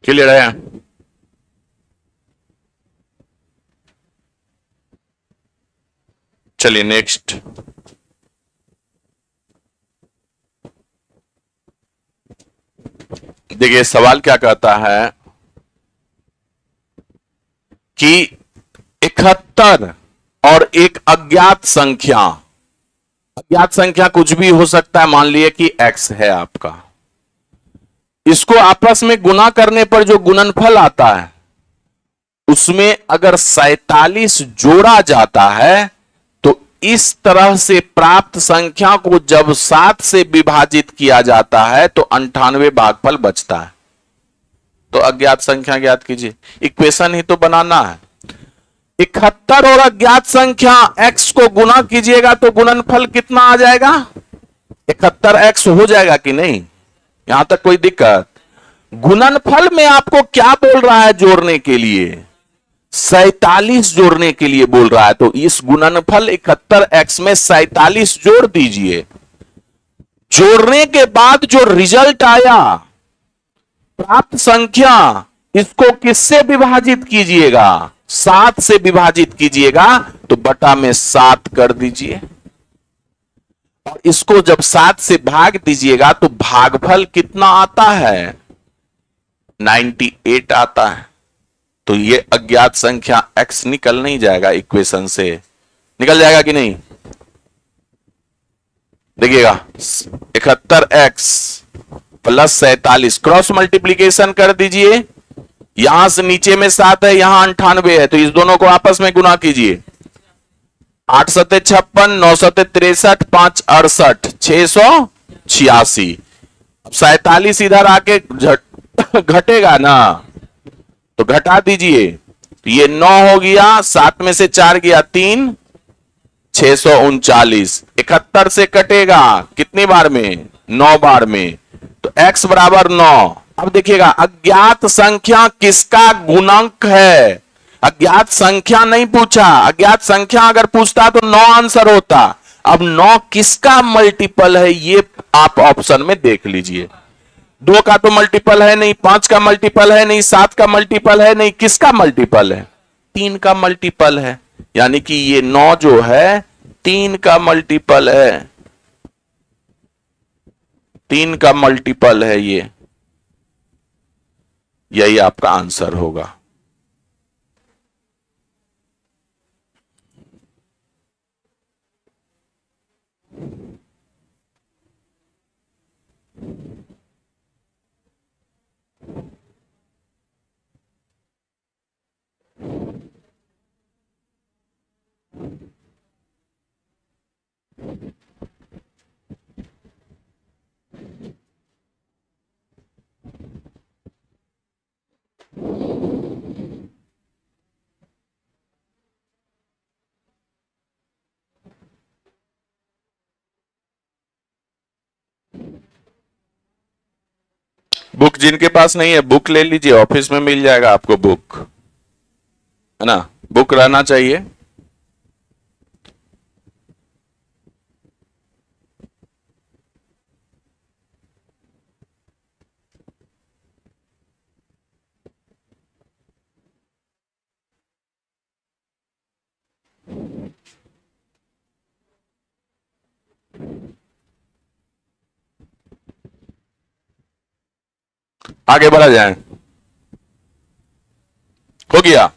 A: क्लियर है? चलिए नेक्स्ट। देखिए सवाल क्या कहता है कि 71 और एक अज्ञात संख्या, अज्ञात संख्या कुछ भी हो सकता है, मान लिए कि x है आपका, इसको आपस में गुना करने पर जो गुणनफल आता है उसमें अगर 47 जोड़ा जाता है तो इस तरह से प्राप्त संख्या को जब 7 से विभाजित किया जाता है तो 98 भागफल बचता है। तो अज्ञात संख्या ज्ञात कीजिए, इक्वेशन ही तो बनाना है। 71 और अज्ञात संख्या x को गुना कीजिएगा तो गुणनफल कितना आ जाएगा? 71x हो जाएगा कि नहीं? यहां तक कोई दिक्कत? गुणनफल में आपको क्या बोल रहा है जोड़ने के लिए? 47 जोड़ने के लिए बोल रहा है। तो इस गुणनफल 71x में 47 जोड़ दीजिए। जोड़ने के बाद जो रिजल्ट आया प्राप्त संख्या, इसको किससे विभाजित कीजिएगा? 7 से विभाजित कीजिएगा तो बटा में 7 कर दीजिए और इसको जब 7 से भाग दीजिएगा तो भागफल कितना आता है? 98 आता है। तो ये अज्ञात संख्या x निकल नहीं जाएगा, इक्वेशन से निकल जाएगा कि नहीं? देखिएगा 71x प्लस 47 क्रॉस मल्टीप्लीकेशन कर दीजिए, यहां से नीचे में 7 है, यहां 98 है, तो इस दोनों को आपस में गुना कीजिए। 8 सते 56, 9 सते 63, 5 68, 686। 47 इधर आके घटेगा ना, तो घटा दीजिए। तो ये 9 हो गया, 7 में से 4 गया 3, 639। 71 से कटेगा कितनी बार में? 9 बार में। तो x बराबर 9। अब देखिएगा अज्ञात संख्या किसका गुणक है? अज्ञात संख्या नहीं पूछा, अज्ञात संख्या अगर पूछता तो 9 आंसर होता। अब 9 किसका मल्टीपल है ये आप ऑप्शन में देख लीजिए। 2 का तो मल्टीपल है नहीं, 5 का मल्टीपल है नहीं, 7 का मल्टीपल है नहीं, किसका मल्टीपल है? 3 का मल्टीपल है। यानी कि ये 9 जो है 3 का मल्टीपल है, 3 का मल्टीपल है ये, यही आपका आंसर होगा। बुक जिनके पास नहीं है बुक ले लीजिए, ऑफिस में मिल जाएगा आपको बुक, है ना? बुक रहना चाहिए। आगे बढ़ा जाए। हो गया।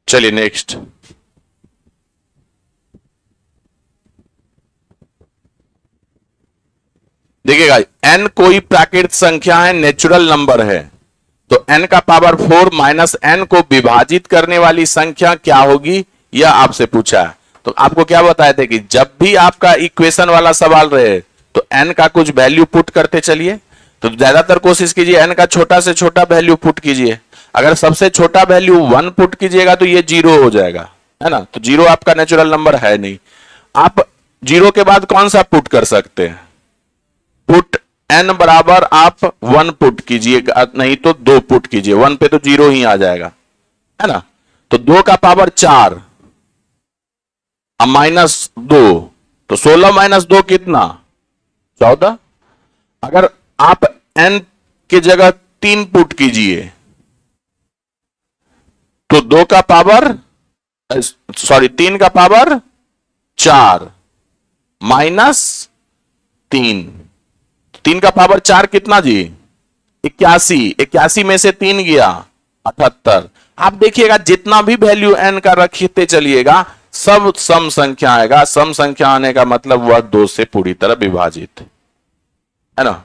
A: चलिए नेक्स्ट। देखिएगा, n कोई प्राकृतिक संख्या है, नेचुरल नंबर है, तो n का पावर 4 माइनस n को विभाजित करने वाली संख्या क्या होगी, यह आपसे पूछा है। तो आपको क्या बताए थे कि जब भी आपका इक्वेशन वाला सवाल रहे तो n का कुछ वैल्यू पुट करते चलिए। तो ज्यादातर कोशिश कीजिए n का छोटा से छोटा वैल्यू पुट कीजिए। अगर सबसे छोटा वैल्यू 1 पुट कीजिएगा तो ये 0 हो जाएगा, है ना। तो 0 आपका नेचुरल नंबर है नहीं। आप 0 के बाद कौन सा पुट कर सकते हैं? पुट n बराबर आप 1 पुट कीजिए, नहीं तो 2 पुट कीजिए। 1 पे तो 0 ही आ जाएगा, है ना। तो 2 का पावर 4 माइनस 2, तो 16 माइनस 2 कितना? 14। अगर आप n की जगह 3 पुट कीजिए तो 2 का पावर, सॉरी 3 का पावर 4 माइनस 3, 3 का पावर 4 कितना जी? 81। 81 में से 3 गया 78। आप देखिएगा जितना भी वैल्यू n का रखते चलिएगा सब सम संख्या आएगा। सम संख्या आने का मतलब वह 2 से पूरी तरह विभाजित, है ना।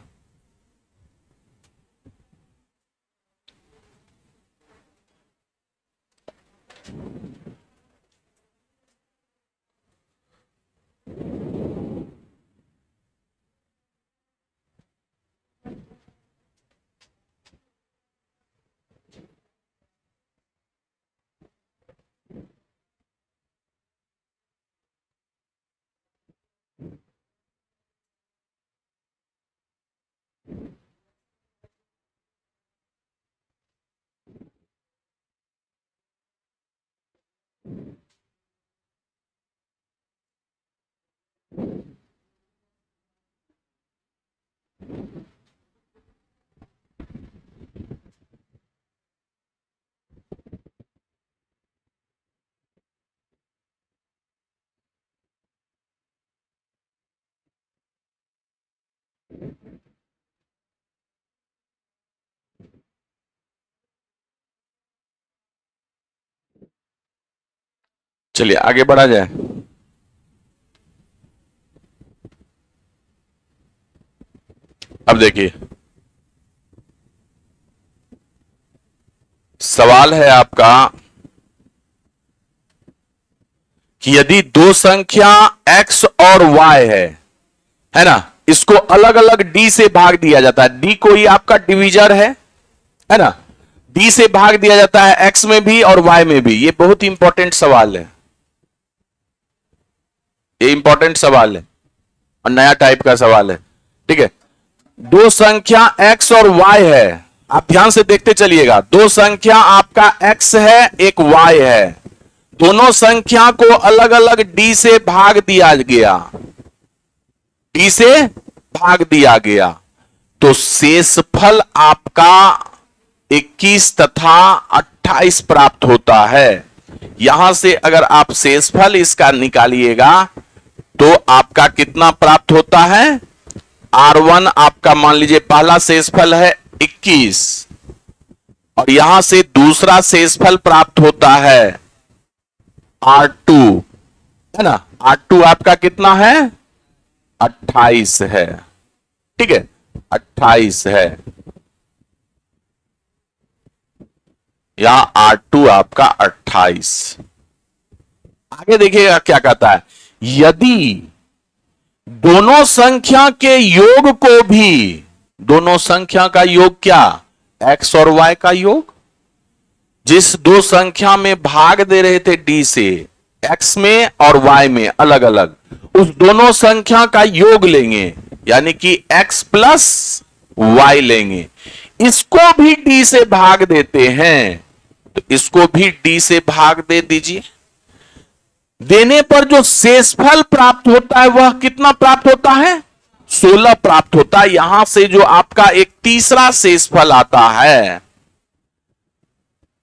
A: चलिए आगे बढ़ा जाए। अब देखिए सवाल है आपका कि यदि दो संख्या x और y है ना, इसको अलग अलग d से भाग दिया जाता है। d कोई आपका डिवीजर है ना। d से भाग दिया जाता है x में भी और y में भी। ये बहुत इंपॉर्टेंट सवाल है, ये इंपॉर्टेंट सवाल है और नया टाइप का सवाल है, ठीक है। दो संख्या x और y है, आप ध्यान से देखते चलिएगा। दो संख्या आपका x है, एक y है। दोनों संख्या को अलग अलग d से भाग दिया गया, d से भाग दिया गया, तो शेषफल आपका 21 तथा 28 प्राप्त होता है। यहां से अगर आप शेषफल इसका निकालिएगा तो आपका कितना प्राप्त होता है? R1 आपका मान लीजिए पहला शेषफल है 21 और यहां से दूसरा शेषफल प्राप्त होता है R2, है ना। R2 आपका कितना है? 28 है, ठीक है, 28 है। यहां R2 आपका 28। आगे देखिएगा क्या कहता है, यदि दोनों संख्या के योग को भी, दोनों संख्या का योग क्या? x और y का योग। जिस दो संख्या में भाग दे रहे थे d से, x में और y में अलग अलग, उस दोनों संख्या का योग लेंगे, यानी कि x प्लस y लेंगे। इसको भी d से भाग देते हैं, तो इसको भी d से भाग दे दीजिए। देने पर जो शेषफल प्राप्त होता है वह कितना प्राप्त होता है? 16 प्राप्त होता है। यहां से जो आपका एक तीसरा शेषफल आता है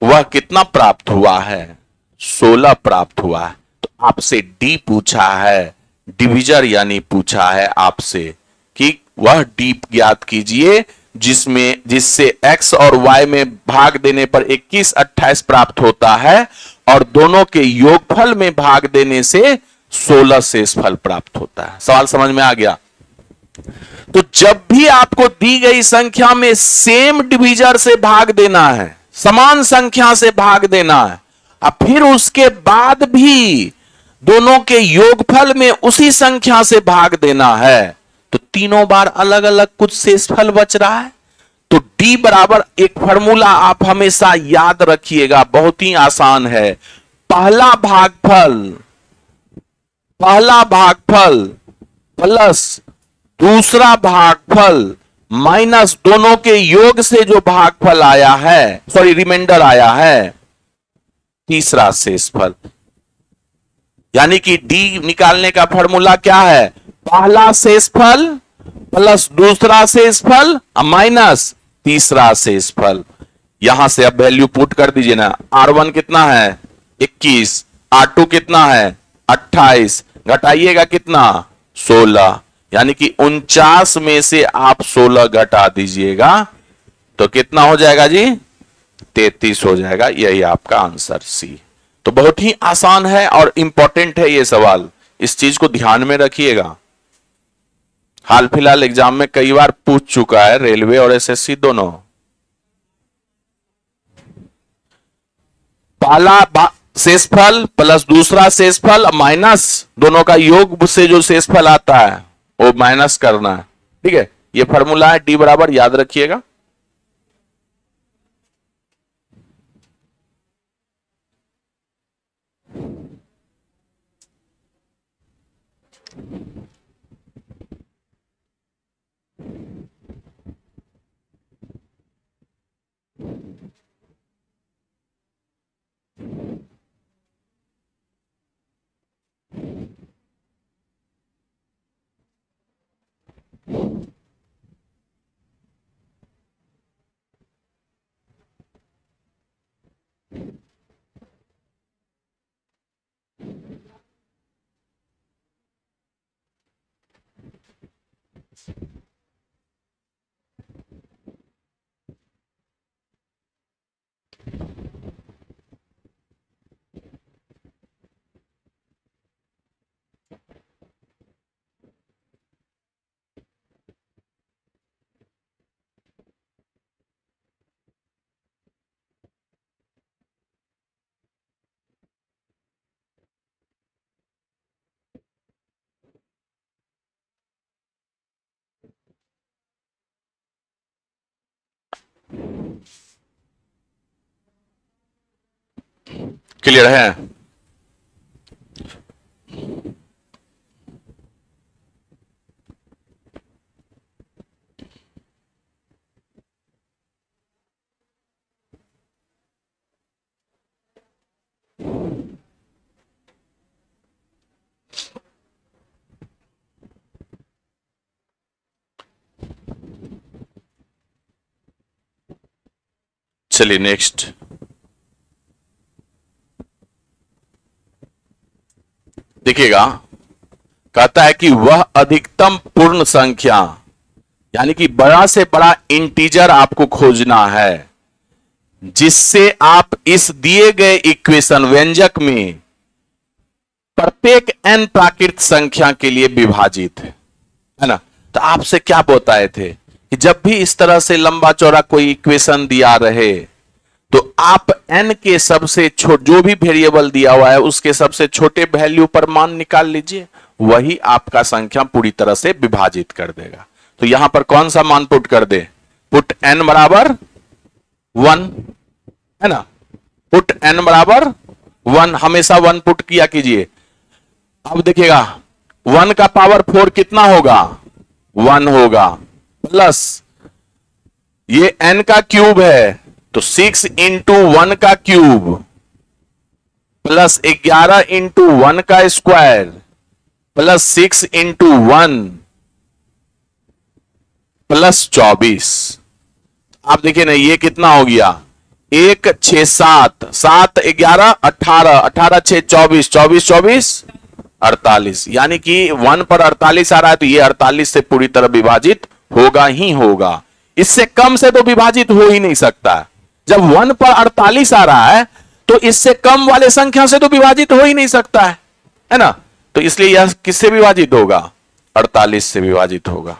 A: वह कितना प्राप्त हुआ है? 16 प्राप्त हुआ है। तो आपसे डी पूछा है, डिविजर यानी पूछा है आपसे कि वह डी ज्ञात कीजिए जिससे x और y में भाग देने पर 21, 28 प्राप्त होता है और दोनों के योगफल में भाग देने से 16 शेषफल प्राप्त होता है। सवाल समझ में आ गया? तो जब भी आपको दी गई संख्या में सेम डिविजर से भाग देना है, समान संख्या से भाग देना है, और फिर उसके बाद भी दोनों के योगफल में उसी संख्या से भाग देना है, तो तीनों बार अलग अलग कुछ शेषफल बच रहा है। तो D बराबर एक फॉर्मूला आप हमेशा याद रखिएगा, बहुत ही आसान है। पहला भागफल प्लस दूसरा भागफल माइनस दोनों के योग से जो भागफल आया है, रिमाइंडर आया है, तीसरा शेषफल। यानी कि D निकालने का फॉर्मूला क्या है? पहला शेषफल प्लस दूसरा शेषफल माइनस तीसरा शेषफल। यहां से अब वैल्यू पुट कर दीजिए ना। R1 कितना है? 21। R2 कितना है? 28। घटाइएगा कितना? 16। यानी कि 49 में से आप 16 घटा दीजिएगा तो कितना हो जाएगा जी? 33 हो जाएगा। यही आपका आंसर सी। तो बहुत ही आसान है और इंपॉर्टेंट है ये सवाल, इस चीज को ध्यान में रखिएगा। हाल फिलहाल एग्जाम में कई बार पूछ चुका है, रेलवे और एसएससी दोनों। पहला शेषफल प्लस दूसरा शेषफल माइनस दोनों का योग से जो शेषफल आता है वो माइनस करना है। ठीक है, ये फॉर्मूला है, डी बराबर याद रखिएगा। क्लियर है? चलिए नेक्स्ट। देखिएगा, कहता है कि वह अधिकतम पूर्ण संख्या, यानी कि बड़ा से बड़ा इंटीजर आपको खोजना है जिससे आप इस दिए गए इक्वेशन व्यंजक में प्रत्येक n प्राकृत संख्या के लिए विभाजित है ना। तो आपसे क्या बताए थे कि जब भी इस तरह से लंबा चौड़ा कोई इक्वेशन दिया रहे तो आप n के सबसे जो भी वेरिएबल दिया हुआ है उसके सबसे छोटे वैल्यू पर मान निकाल लीजिए, वही आपका संख्या पूरी तरह से विभाजित कर देगा। तो यहां पर कौन सा मान पुट कर दे? पुट n बराबर 1 है ना। पुट n बराबर 1, हमेशा 1 पुट किया कीजिए। अब देखिएगा 1 का पावर 4 कितना होगा? 1 होगा, प्लस ये n का क्यूब है, तो 6 इंटू 1 का क्यूब प्लस 11 इंटू 1 का स्क्वायर प्लस 6 इंटू 1 प्लस 24। आप देखिए ना, ये कितना हो गया, 1 6 7 7 11 18 18 6 24 24 24 48, यानी कि 1 पर 48 आ रहा है, तो ये 48 से पूरी तरह विभाजित होगा ही होगा। इससे कम से तो विभाजित हो ही नहीं सकता। जब 1 पर 48 आ रहा है तो इससे कम वाले संख्या से तो विभाजित हो ही नहीं सकता है ना। तो इसलिए यह किससे विभाजित होगा, 48 से विभाजित होगा।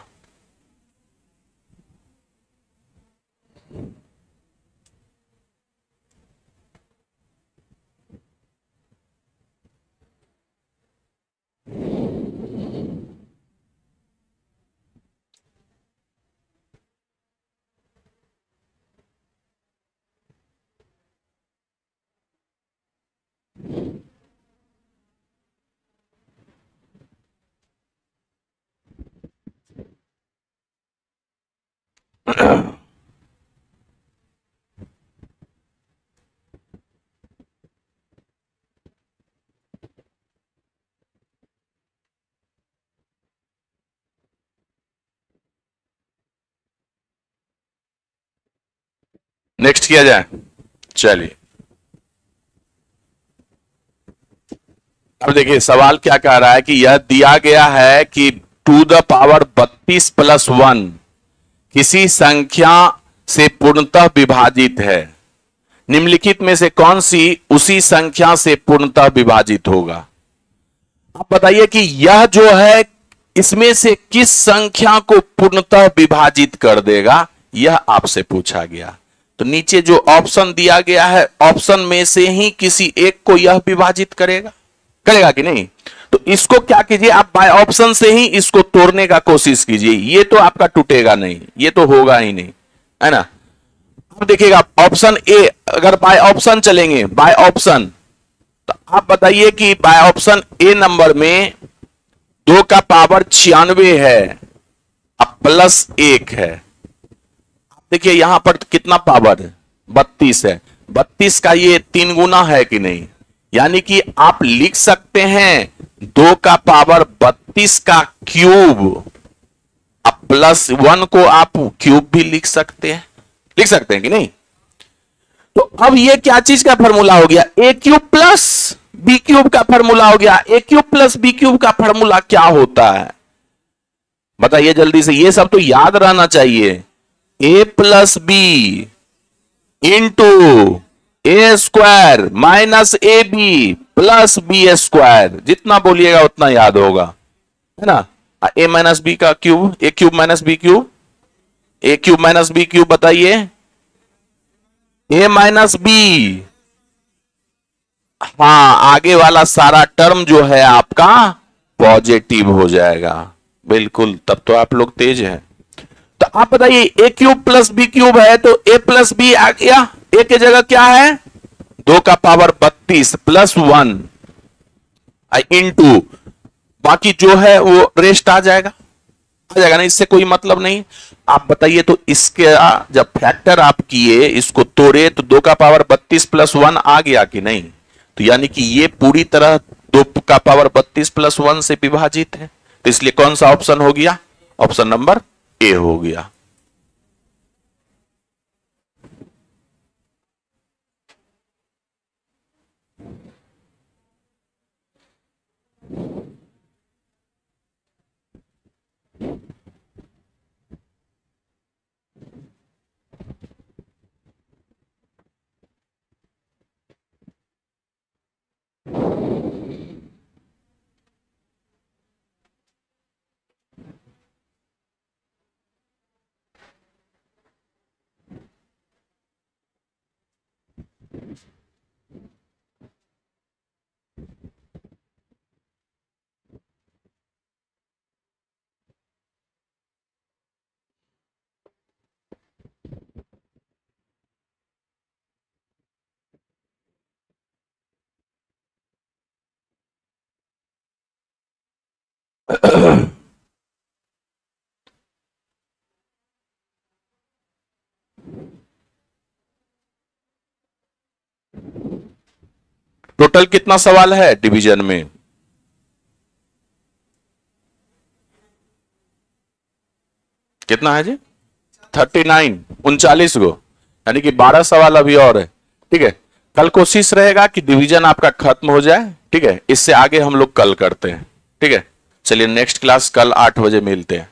A: नेक्स्ट किया जाए, चलिए। अब देखिए सवाल क्या कह रहा है कि यह दिया गया है कि 2 द पावर 32 प्लस 1 किसी संख्या से पूर्णतः विभाजित है, निम्नलिखित में से कौन सी उसी संख्या से पूर्णतः विभाजित होगा। आप बताइए कि यह जो है इसमें से किस संख्या को पूर्णतः विभाजित कर देगा, यह आपसे पूछा गया। तो नीचे जो ऑप्शन दिया गया है, ऑप्शन में से ही किसी एक को यह विभाजित करेगा, करेगा कि नहीं। तो इसको क्या कीजिए, आप बाय ऑप्शन से ही इसको तोड़ने का कोशिश कीजिए। ये तो आपका टूटेगा नहीं, ये तो होगा ही नहीं, है ना। अब देखिएगा ऑप्शन ए, अगर बाय ऑप्शन चलेंगे, बाय ऑप्शन, तो आप बताइए कि बाय ऑप्शन ए नंबर में 2 का पावर 96 है, अब प्लस 1 है। देखिए यहां पर कितना पावर है, 32 है। 32 का ये 3 गुना है कि नहीं, यानी कि आप लिख सकते हैं 2 का पावर 32 का क्यूब, अब प्लस 1 को आप क्यूब भी लिख सकते हैं कि नहीं। तो अब ये क्या चीज का फॉर्मूला हो गया, ए क्यूब प्लस बी क्यूब का फॉर्मूला हो गया। ए क्यूब प्लस बी क्यूब का फॉर्मूला क्या होता है, बताइए जल्दी से, ये सब तो याद रहना चाहिए। A plus B into A square minus A B plus B square, जितना बोलिएगा उतना याद होगा, है ना। ए माइनस बी का cube, A cube minus B cube, A cube minus B cube, बताइए ए माइनस बी। हाँ, आगे वाला सारा टर्म जो है आपका पॉजिटिव हो जाएगा, बिल्कुल, तब तो आप लोग तेज हैं। तो आप बताइए ए क्यूब प्लस बी क्यूब है, तो ए प्लस बी आ गया, ए की जगह क्या है 2 का पावर 32 प्लस 1 इंटू, बाकी जो है वो रेस्ट आ जाएगा ना, इससे कोई मतलब नहीं। आप बताइए तो इसके जब फैक्टर आप किए, इसको तोड़े, तो 2 का पावर 32 प्लस 1 आ गया कि नहीं। तो यानी कि ये पूरी तरह 2 का पावर 32 प्लस 1 से विभाजित है, तो इसलिए कौन सा ऑप्शन हो गया, ऑप्शन नंबर ए हो गया। टोटल कितना सवाल है डिवीजन में? कितना है जी? 39, 39 गो, यानी कि 12 सवाल अभी और है। ठीक है, कल कोशिश रहेगा कि डिवीजन आपका खत्म हो जाए। ठीक है, इससे आगे हम लोग कल करते हैं। ठीक है, चलिए नेक्स्ट क्लास कल 8 बजे मिलते हैं।